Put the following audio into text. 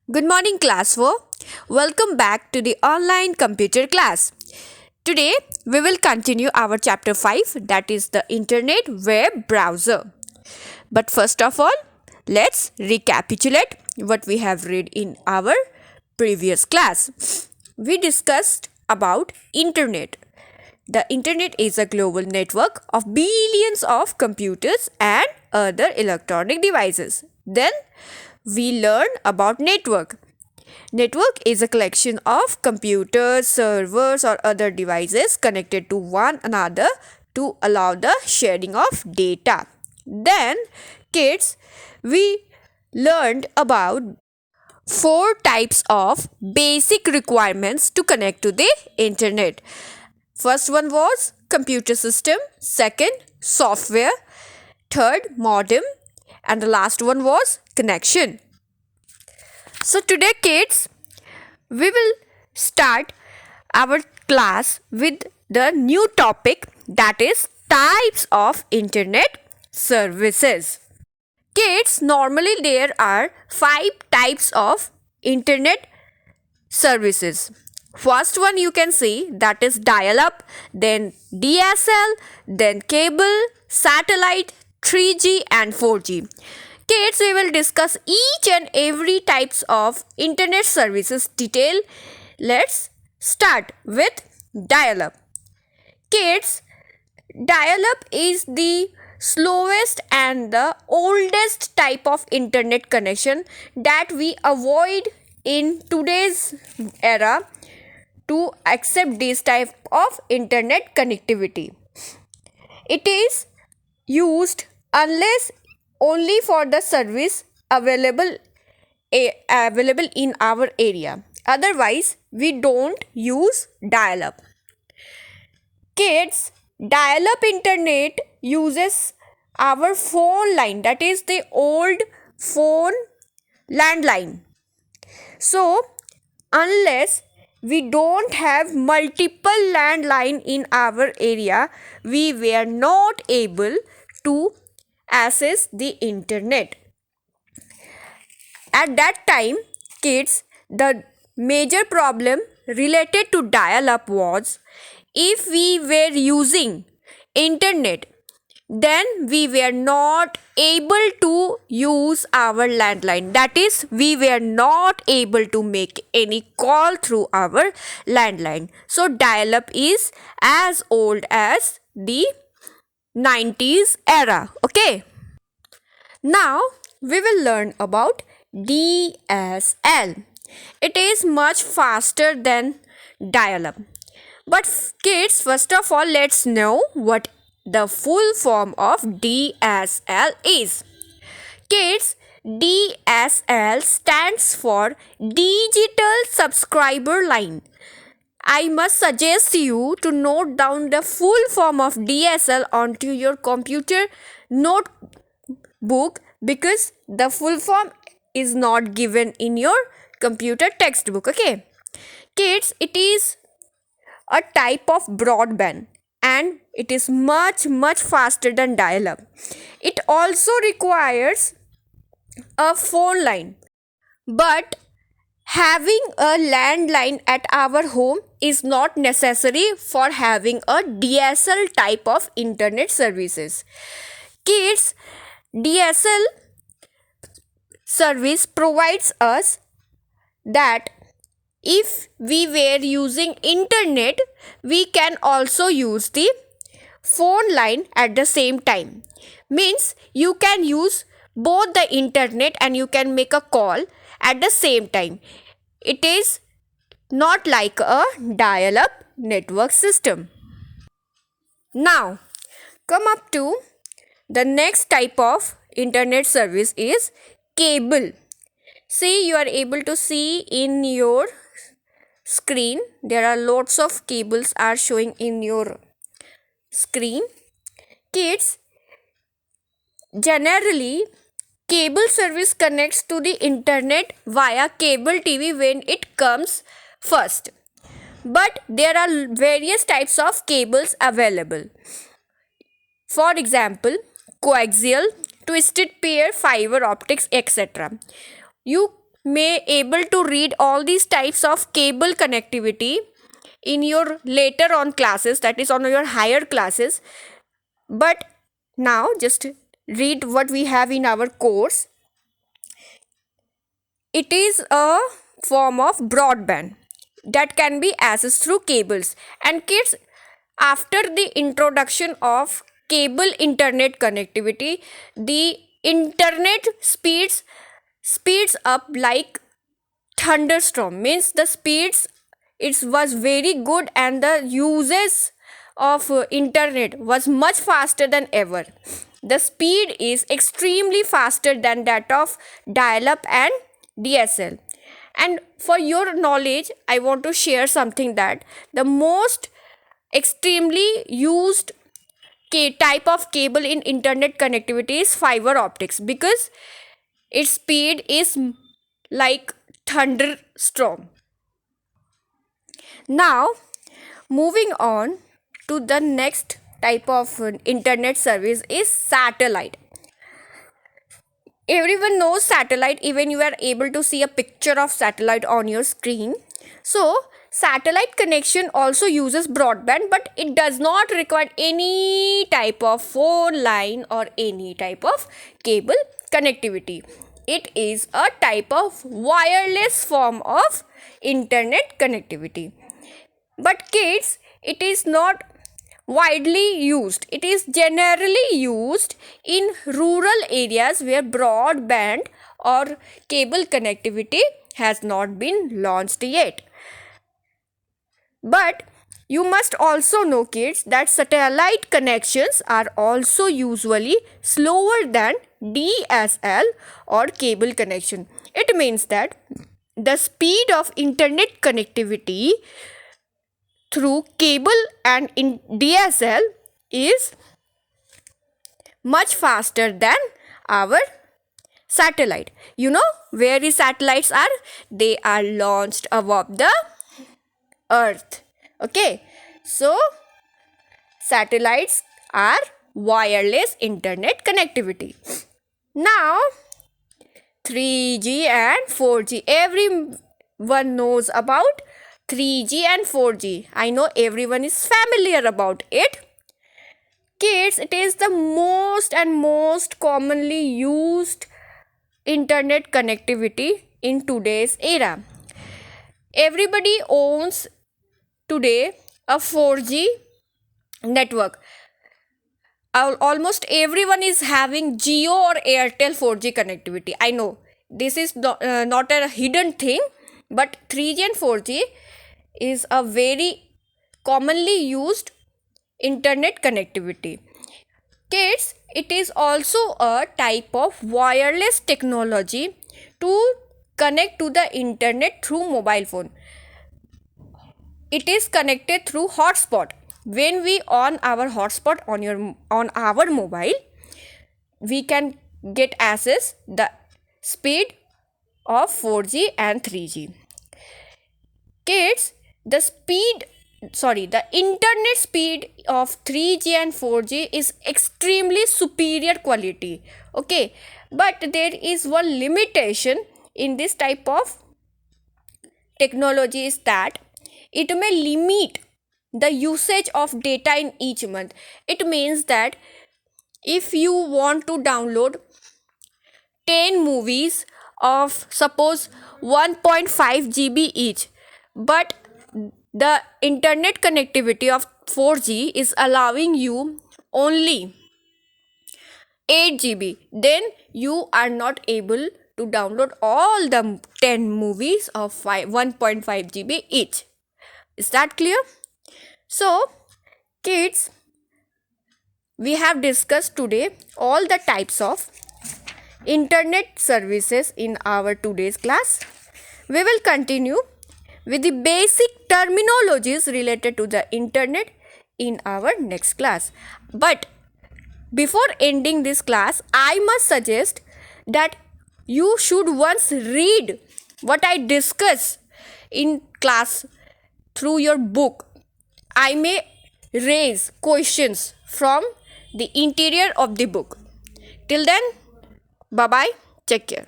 Good morning, class 4. Welcome back to the online computer class. Today, we will continue our chapter 5, that is the Internet Web Browser. But first of all, let's recapitulate what we have read in our previous class. We discussed about Internet. The Internet is a global network of billions of computers and other electronic devices. Then we learn about network. Network is a collection of computers, servers, or other devices connected to one another to allow the sharing of data. Then, kids, we learned about four types of basic requirements to connect to the internet. First one was computer system, second, software, third, modem, and the last one was connection. So, today, kids, we will start our class with the new topic, that is types of internet services. Kids, normally there are 5 types of internet services. First one you can see, that is dial up, then DSL, then cable, satellite, 3G and 4G. Kids, we will discuss each and every types of internet services detail. Let's start with dial up. Kids, dial up is the slowest and the oldest type of internet connection that we avoid in today's era to accept this type of internet connectivity. It is used unless only for the service available in our area. Otherwise, we don't use dial up. Kids, dial up internet uses our phone line, that is the old phone landline. So, unless we don't have multiple landline in our area, we were not able to access the internet. At that time, kids, the major problem related to dial up was if we were using internet, then we were not able to use our landline. That is, we were not able to make any call through our landline. So, dial up is as old as the 90s era. Okay. Now, we will learn about DSL. It is much faster than dial up. But kids, first of all, let's know what the full form of DSL is. Kids, DSL stands for Digital Subscriber Line. I must suggest you to note down the full form of DSL onto your computer notebook because the full form is not given in your computer textbook. Okay, kids, it is a type of broadband and it is much faster than dial up. It also requires a phone line, but having a landline at our home is not necessary for having a DSL type of internet services. Kids, DSL service provides us that if we were using internet, we can also use the phone line at the same time. Means you can use both the internet and you can make a call at the same time. It is not like a dial up network system. Now, come up to the next type of internet service is cable. See, you are able to see in your screen, there are lots of cables are showing in your screen. Kids, generally cable service connects to the internet via cable TV when it comes first, but there are various types of cables available. For example, coaxial, twisted pair, fiber optics, etc. You may able to read all these types of cable connectivity in your later on classes, that is on your higher classes. But now just read what we have in our course. It is a form of broadband that can be accessed through cables. And kids, after the introduction of cable internet connectivity, the internet speeds up like thunderstorm. Means the speeds, it was very good, and the uses of internet was much faster than ever. The speed is extremely faster than that of dial up and DSL. And for your knowledge, I want to share something, that the most extremely used type of cable in internet connectivity is fiber optics, because its speed is like thunderstorm. Now, moving on to the next type of internet service is satellite. Everyone knows satellite, even you are able to see a picture of satellite on your screen. So satellite connection also uses broadband, but it does not require any type of phone line or any type of cable connectivity. It is a type of wireless form of internet connectivity. But kids, it is not widely used. It is generally used in rural areas where broadband or cable connectivity has not been launched yet. But you must also know, kids, that satellite connections are also usually slower than DSL or cable connection. It means that the speed of internet connectivity through cable and in DSL is much faster than our satellite. You know where the satellites are? They are launched above the earth. Okay, so satellites are wireless internet connectivity. Now 3G and 4G, everyone knows about 3G and 4G. I know everyone is familiar about it. Kids, it is the most and most commonly used internet connectivity in today's era. Everybody owns today a 4G network. Almost everyone is having Jio or Airtel 4G connectivity. I know this is not a hidden thing, but 3G and 4G is a very commonly used internet connectivity. Kids, it is also a type of wireless technology to connect to the internet through mobile phone. It is connected through hotspot. When we on our hotspot on our mobile, we can get access the speed of 4G and 3G. Kids, the internet speed of 3G and 4G is extremely superior quality. Okay, but there is one limitation in this type of technology, is that it may limit the usage of data in each month. It means that if you want to download 10 movies of suppose 1.5 GB each, but the internet connectivity of 4G is allowing you only 8 GB, then you are not able to download all the 10 movies of 1.5 GB each. Is that clear? So, kids, we have discussed today all the types of internet services in our today's class. We will continue with the basic terminologies related to the internet in our next class. But before ending this class, I must suggest that you should once read what I discuss in class through your book. I may raise questions from the interior of the book. Till then, bye bye. Take care.